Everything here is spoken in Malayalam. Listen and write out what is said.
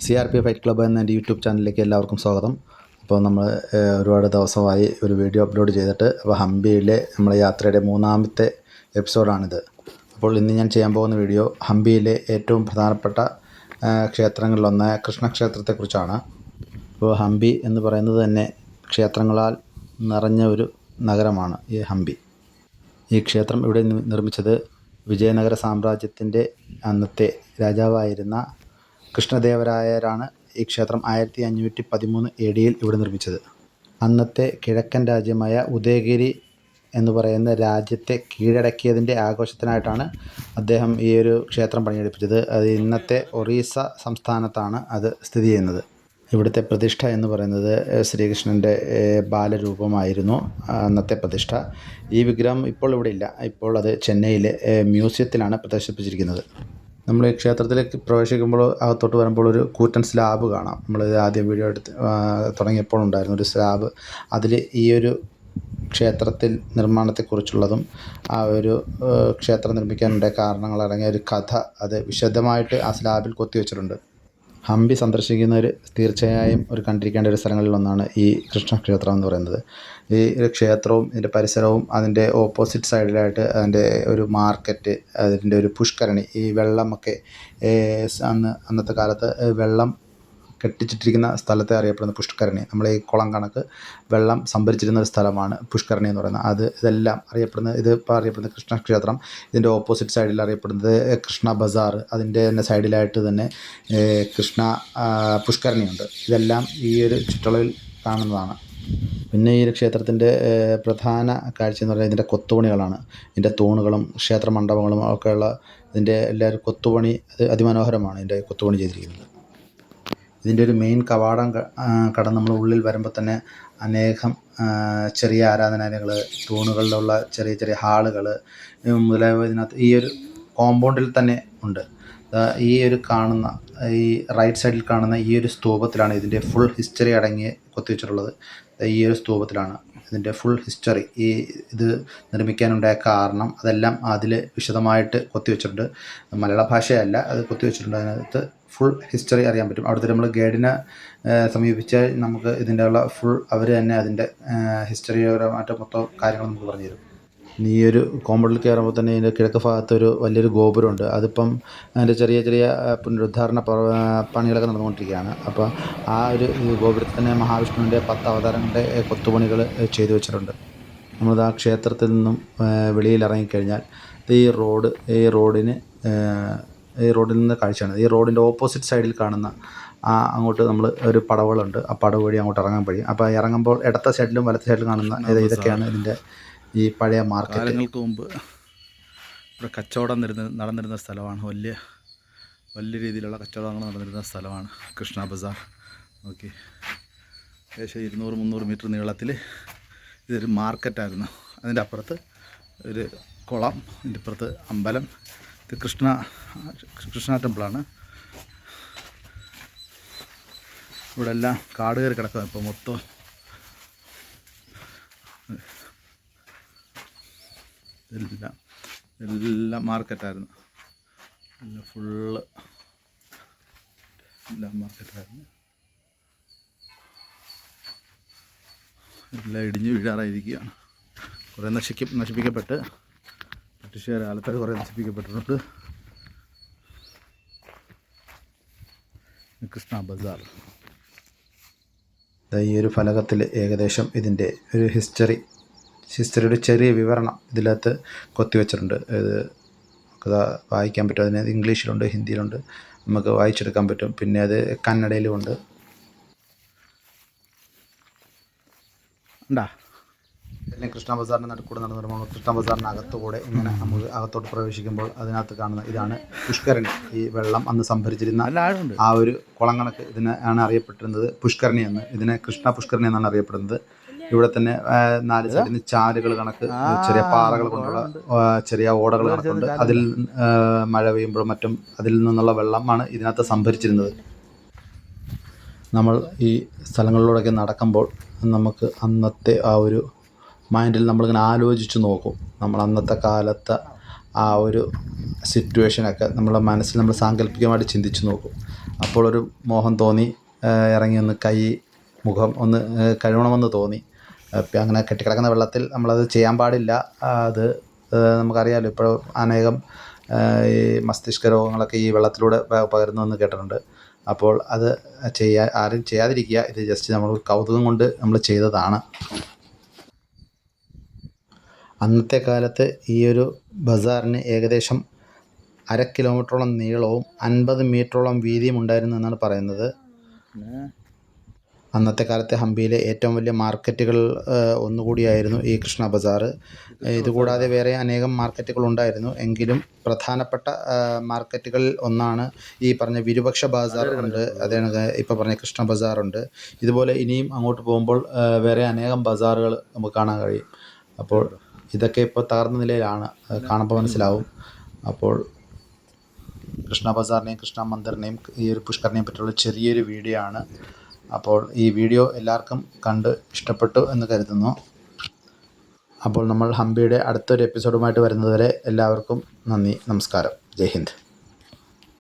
CRP ഫൈറ്റ് ക്ലബ്ബ് എന്ന എൻ്റെ യൂട്യൂബ് ചാനലിലേക്ക് എല്ലാവർക്കും സ്വാഗതം. അപ്പോൾ നമ്മൾ ഒരുപാട് ദിവസമായി ഒരു വീഡിയോ അപ്ലോഡ് ചെയ്തിട്ട്, അപ്പോൾ ഹംപിയിലെ നമ്മുടെ യാത്രയുടെ 3-ാമത്തെ എപ്പിസോഡാണിത്. അപ്പോൾ ഇന്ന് ഞാൻ ചെയ്യാൻ പോകുന്ന വീഡിയോ ഹംപിയിലെ ഏറ്റവും പ്രധാനപ്പെട്ട ക്ഷേത്രങ്ങളിലൊന്നായ കൃഷ്ണക്ഷേത്രത്തെക്കുറിച്ചാണ്. അപ്പോൾ ഹംപി എന്ന് പറയുന്നത് തന്നെ ക്ഷേത്രങ്ങളാൽ നിറഞ്ഞ ഒരു നഗരമാണ് ഈ ഹംപി. ഈ ക്ഷേത്രം ഇവിടെ നിർമ്മിച്ചത് വിജയനഗര സാമ്രാജ്യത്തിൻ്റെ അന്നത്തെ രാജാവായിരുന്ന കൃഷ്ണദേവരായരാണ് ഈ ക്ഷേത്രം 1513 AD ഇവിടെ നിർമ്മിച്ചത്. അന്നത്തെ കിഴക്കൻ രാജ്യമായ ഉദയഗിരി എന്ന് പറയുന്ന രാജ്യത്തെ കീഴടക്കിയതിൻ്റെ ആഘോഷത്തിനായിട്ടാണ് അദ്ദേഹം ഈ ഒരു ക്ഷേത്രം പണിയെടുപ്പിച്ചത്. അത് ഇന്നത്തെ ഒറീസ സംസ്ഥാനത്താണ് അത് സ്ഥിതി ചെയ്യുന്നത്. ഇവിടുത്തെ പ്രതിഷ്ഠ എന്ന് പറയുന്നത് ശ്രീകൃഷ്ണൻ്റെ ബാലരൂപമായിരുന്നു അന്നത്തെ പ്രതിഷ്ഠ. ഈ വിഗ്രഹം ഇപ്പോൾ ഇവിടെ ഇല്ല. ഇപ്പോൾ അത് ചെന്നൈയിലെ മ്യൂസിയത്തിലാണ് പ്രദർശിപ്പിച്ചിരിക്കുന്നത്. നമ്മൾ ഈ ക്ഷേത്രത്തിലേക്ക് പ്രവേശിക്കുമ്പോൾ അകത്തോട്ട് വരുമ്പോൾ ഒരു കൂറ്റൻ സ്ലാബ് കാണാം. നമ്മൾ ആദ്യം വീഡിയോ എടുത്ത് തുടങ്ങിയപ്പോൾ ഉണ്ടായിരുന്ന ഒരു സ്ലാബ്. അതിൽ ഈ ഒരു ക്ഷേത്രത്തിൽ നിർമ്മാണത്തെക്കുറിച്ചുള്ളതും ആ ഒരു ക്ഷേത്രം നിർമ്മിക്കാനുണ്ടായ കാരണങ്ങളടങ്ങിയ ഒരു കഥ അത് വിശദമായിട്ട് ആ സ്ലാബിൽ കൊത്തിവെച്ചിട്ടുണ്ട്. ഹംപി സന്ദർശിക്കുന്നവർ തീർച്ചയായും കണ്ടിരിക്കേണ്ട ഒരു സ്ഥലങ്ങളിലൊന്നാണ് ഈ കൃഷ്ണക്ഷേത്രം എന്ന് പറയുന്നത്. ഈ ഒരു ക്ഷേത്രവും ഇതിൻ്റെ പരിസരവും അതിൻ്റെ ഓപ്പോസിറ്റ് സൈഡിലായിട്ട് അതിൻ്റെ ഒരു മാർക്കറ്റ്, അതിൻ്റെ ഒരു പുഷ്കരണി, ഈ വെള്ളമൊക്കെ അന്നത്തെ കാലത്ത് വെള്ളം കെട്ടിച്ചിട്ടിരിക്കുന്ന സ്ഥലത്തെ അറിയപ്പെടുന്ന പുഷ്കരണി. നമ്മൾ ഈ കുളം കണക്ക് വെള്ളം സംഭരിച്ചിരുന്ന ഒരു സ്ഥലമാണ് പുഷ്കരണി എന്ന് പറയുന്നത്. ഇതെല്ലാം അറിയപ്പെടുന്നത്, ഇതിപ്പോൾ അറിയപ്പെടുന്നത് കൃഷ്ണക്ഷേത്രം. ഇതിൻ്റെ ഓപ്പോസിറ്റ് സൈഡിൽ അറിയപ്പെടുന്നത് കൃഷ്ണ ബസാർ. അതിൻ്റെ തന്നെ സൈഡിലായിട്ട് തന്നെ കൃഷ്ണ പുഷ്കരണിയുണ്ട്. ഇതെല്ലാം ഈ ഒരു ചുറ്റളവിൽ കാണുന്നതാണ്. പിന്നെ ഈ ഒരു ക്ഷേത്രത്തിൻ്റെ പ്രധാന കാഴ്ച എന്ന് പറയുന്നത് ഇതിൻ്റെ കൊത്തുപണികളാണ്. ഇതിൻ്റെ തൂണുകളും ക്ഷേത്ര മണ്ഡപങ്ങളും ഒക്കെയുള്ള ഇതിൻ്റെ എല്ലാവരും കൊത്തുപണി അത് അതിമനോഹരമാണ്. ഇതിൻ്റെ കൊത്തുപണി ചെയ്തിരിക്കുന്നത്. ഇതിൻ്റെ ഒരു മെയിൻ കവാടം കടന്ന് നമ്മൾ ഉള്ളിൽ വരുമ്പോൾ തന്നെ അനേകം ചെറിയ ആരാധനാലയങ്ങൾ, തൂണുകളിലുള്ള ചെറിയ ചെറിയ ഹാളുകൾ മുതലായവ ഇതിനകത്ത് ഈ ഒരു കോമ്പൗണ്ടിൽ തന്നെ ഉണ്ട്. ഈ ഒരു കാണുന്ന ഈ റൈറ്റ് സൈഡിൽ കാണുന്ന ഈ ഒരു സ്തൂപത്തിലാണ് ഇതിൻ്റെ ഫുൾ ഹിസ്റ്ററി അടങ്ങി കൊത്തിവെച്ചിട്ടുള്ളത്. ഈ ഒരു സ്തൂപത്തിലാണ് ഇതിൻ്റെ ഫുൾ ഹിസ്റ്ററി, ഇത് നിർമ്മിക്കാനുണ്ടായ കാരണം അതെല്ലാം അതിൽ വിശദമായിട്ട് കൊത്തിവെച്ചിട്ടുണ്ട്. മലയാള ഭാഷയല്ല, അത് കൊത്തിവെച്ചിട്ടുണ്ട്. അതിനകത്ത് ഫുൾ ഹിസ്റ്ററി അറിയാൻ പറ്റും. അവിടുത്തെ നമ്മൾ ഗൈഡിനെ സമീപിച്ചാൽ നമുക്ക് ഇതിൻ്റെ ഉള്ള ഫുൾ അവർ തന്നെ അതിൻ്റെ ഹിസ്റ്ററിപരമായിട്ട് മൊത്തം കാര്യങ്ങൾ നമുക്ക് പറഞ്ഞു തരും. ഈ ഒരു കോമ്പൗണ്ടിൽ കയറുമ്പോൾ തന്നെ ഇതിൻ്റെ കിഴക്ക് ഭാഗത്തൊരു വലിയൊരു ഗോപുരമുണ്ട്. അതിപ്പം അതിൻ്റെ ചെറിയ ചെറിയ പുനരുദ്ധാരണ പണികളൊക്കെ നടന്നുകൊണ്ടിരിക്കുകയാണ്. അപ്പോൾ ആ ഒരു ഗോപുരത്തിൽ തന്നെ മഹാവിഷ്ണുവിൻ്റെ 10 അവതാരങ്ങളുടെ കൊത്തുപണികൾ ചെയ്തു വെച്ചിട്ടുണ്ട്. നമ്മളത് ആ ക്ഷേത്രത്തിൽ നിന്നും വെളിയിൽ ഇറങ്ങിക്കഴിഞ്ഞാൽ ഈ റോഡിൽ നിന്ന് കാഴ്ചയാണ്. ഈ റോഡിൻ്റെ ഓപ്പോസിറ്റ് സൈഡിൽ കാണുന്ന അങ്ങോട്ട് നമ്മൾ ഒരു പടവുകളുണ്ട്. ആ പടവ് വഴി അങ്ങോട്ട് ഇറങ്ങാൻ കഴിയും. അപ്പോൾ ഇറങ്ങുമ്പോൾ ഇടത്തെ സൈഡിലും വലത്തെ സൈഡിലും കാണുന്ന ഇതൊക്കെയാണ് ഇതിൻ്റെ ഈ പഴയ മാർക്കറ്റ്. കാലങ്ങൾക്ക് മുമ്പ് ഇവിടെ കച്ചവടം നടന്നിരുന്ന സ്ഥലമാണ്. വലിയ രീതിയിലുള്ള കച്ചവടങ്ങൾ നടന്നിരുന്ന സ്ഥലമാണ് കൃഷ്ണ ബസാർ. ഓക്കെ, ഏകദേശം 200-300 മീറ്റർ നീളത്തിൽ ഇതൊരു മാർക്കറ്റായിരുന്നു. അതിൻ്റെ അപ്പുറത്ത് ഒരു കുളം, ഇതിൻ്റെ അപ്പുറത്ത് അമ്പലം. ഇത് കൃഷ്ണ ടെമ്പിളാണ്. ഇവിടെ എല്ലാം കാട് കയറി കിടക്കുക. ഇപ്പോൾ മൊത്തം എല്ലാം മാർക്കറ്റായിരുന്നു. എല്ലാം മാർക്കറ്റായിരുന്നു. എല്ലാം ഇടിഞ്ഞ് വീഴാറായിരിക്കുകയാണ്. കുറേ നശിപ്പിക്കപ്പെട്ട് ബ്രിട്ടീഷുകാർ കാലത്ത് കുറേ നശിപ്പിക്കപ്പെട്ടിട്ടുണ്ട്. കൃഷ്ണ ബസാർ. ഈ ഒരു ഫലകത്തിൽ ഏകദേശം ഇതിൻ്റെ ഒരു ഹിസ്റ്ററിയുടെ ചെറിയ വിവരണം ഇതിനകത്ത് കൊത്തിവെച്ചിട്ടുണ്ട്. ഇത് നമുക്ക് വായിക്കാൻ പറ്റും. അതിന് ഇംഗ്ലീഷിലുണ്ട്, ഹിന്ദിയിലുണ്ട്, നമുക്ക് വായിച്ചെടുക്കാൻ പറ്റും. പിന്നെ അത് കന്നഡയിലും ഉണ്ട്. പിന്നെ കൃഷ്ണ ബസാറിൻ്റെ നടുക്കൂടെ നടന്നു കൃഷ്ണ ബസാറിന് അകത്തുകൂടെ ഇങ്ങനെ നമുക്ക് അകത്തോട്ട് പ്രവേശിക്കുമ്പോൾ അതിനകത്ത് കാണുന്ന ഇതാണ് പുഷ്കരണി. ഈ വെള്ളം അന്ന് സംഭരിച്ചിരുന്ന ആ ഒരു കുളം കണക്ക് ഇതിനാണ് അറിയപ്പെട്ടിരുന്നത് പുഷ്കരണി എന്ന്. ഇതിനെ കൃഷ്ണ പുഷ്കരണി എന്നാണ് അറിയപ്പെടുന്നത്. ഇവിടെ തന്നെ 4 സൈഡിൽ ചാലുകൾ കണക്ക് ചെറിയ പാറകൾ കൊണ്ടുള്ള ചെറിയ ഓടകൾ കണക്കുണ്ട്. അതിൽ മഴ പെയ്യുമ്പോഴും മറ്റും അതിൽ നിന്നുള്ള വെള്ളമാണ് ഇതിനകത്ത് സംഭരിച്ചിരുന്നത്. നമ്മൾ ഈ സ്ഥലങ്ങളിലൂടെയൊക്കെ നടക്കുമ്പോൾ നമുക്ക് അന്നത്തെ ആ ഒരു മൈൻഡിൽ നമ്മളിങ്ങനെ ആലോചിച്ച് നോക്കും. നമ്മൾ അന്നത്തെ കാലത്തെ ആ ഒരു സിറ്റുവേഷനൊക്കെ നമ്മളെ മനസ്സിൽ നമ്മൾ സാങ്കല്പികമായിട്ട് ചിന്തിച്ച് നോക്കും. അപ്പോൾ ഒരു മോഹം തോന്നി, ഇറങ്ങി ഒന്ന് കൈ മുഖം ഒന്ന് കഴുകണമെന്ന് തോന്നി. അങ്ങനെ കെട്ടിക്കിടക്കുന്ന വെള്ളത്തിൽ നമ്മളത് ചെയ്യാൻ പാടില്ല. അത് നമുക്കറിയാമല്ലോ, ഇപ്പോൾ അനേകം ഈ മസ്തിഷ്ക രോഗങ്ങളൊക്കെ ഈ വെള്ളത്തിലൂടെ പകരുന്നുവെന്ന് കേട്ടിട്ടുണ്ട്. അപ്പോൾ അത് ആരും ചെയ്യാതിരിക്കുക. ഇത് ജസ്റ്റ് നമ്മൾ കൗതുകം കൊണ്ട് നമ്മൾ ചെയ്തതാണ്. അന്നത്തെ കാലത്ത് ഈ ഒരു ബസാറിന് ഏകദേശം 1/2 കിലോമീറ്ററോളം നീളവും 50 മീറ്ററോളം വീതിയും ഉണ്ടായിരുന്നു എന്നാണ് പറയുന്നത്. അന്നത്തെ കാലത്തെ ഹംപിയിലെ ഏറ്റവും വലിയ മാർക്കറ്റുകൾ ഒന്നുകൂടിയായിരുന്നു ഈ കൃഷ്ണ ബസാർ. ഇതുകൂടാതെ വേറെ അനേകം മാർക്കറ്റുകൾ ഉണ്ടായിരുന്നു. എങ്കിലും പ്രധാനപ്പെട്ട മാർക്കറ്റുകളിൽ ഒന്നാണ് ഈ പറഞ്ഞ വിരുപക്ഷ ബസാർ ഉണ്ട്, അതാണ് ഇപ്പോൾ പറഞ്ഞ കൃഷ്ണ ബസാറുണ്ട്. ഇതുപോലെ ഇനിയും അങ്ങോട്ട് പോകുമ്പോൾ വേറെ അനേകം ബസാറുകൾ നമുക്ക് കാണാൻ കഴിയും. അപ്പോൾ ഇതൊക്കെ ഇപ്പോൾ തകർന്ന നിലയിലാണ്, കാണുമ്പോൾ മനസ്സിലാവും. അപ്പോൾ കൃഷ്ണ ബസാറിനെയും കൃഷ്ണ മന്ദിറിനെയും ഈ ഒരു പുഷ്കരനെയും പറ്റിയുള്ള ചെറിയൊരു വീഡിയോ ആണ്. അപ്പോൾ ഈ വീഡിയോ എല്ലാവർക്കും കണ്ട് ഇഷ്ടപ്പെട്ടു എന്ന് കരുതുന്നു. അപ്പോൾ നമ്മൾ ഹംപിയുടെ അടുത്തൊരു എപ്പിസോഡുമായിട്ട് വരുന്നതുവരെ എല്ലാവർക്കും നന്ദി, നമസ്കാരം, ജയ് ഹിന്ദ്.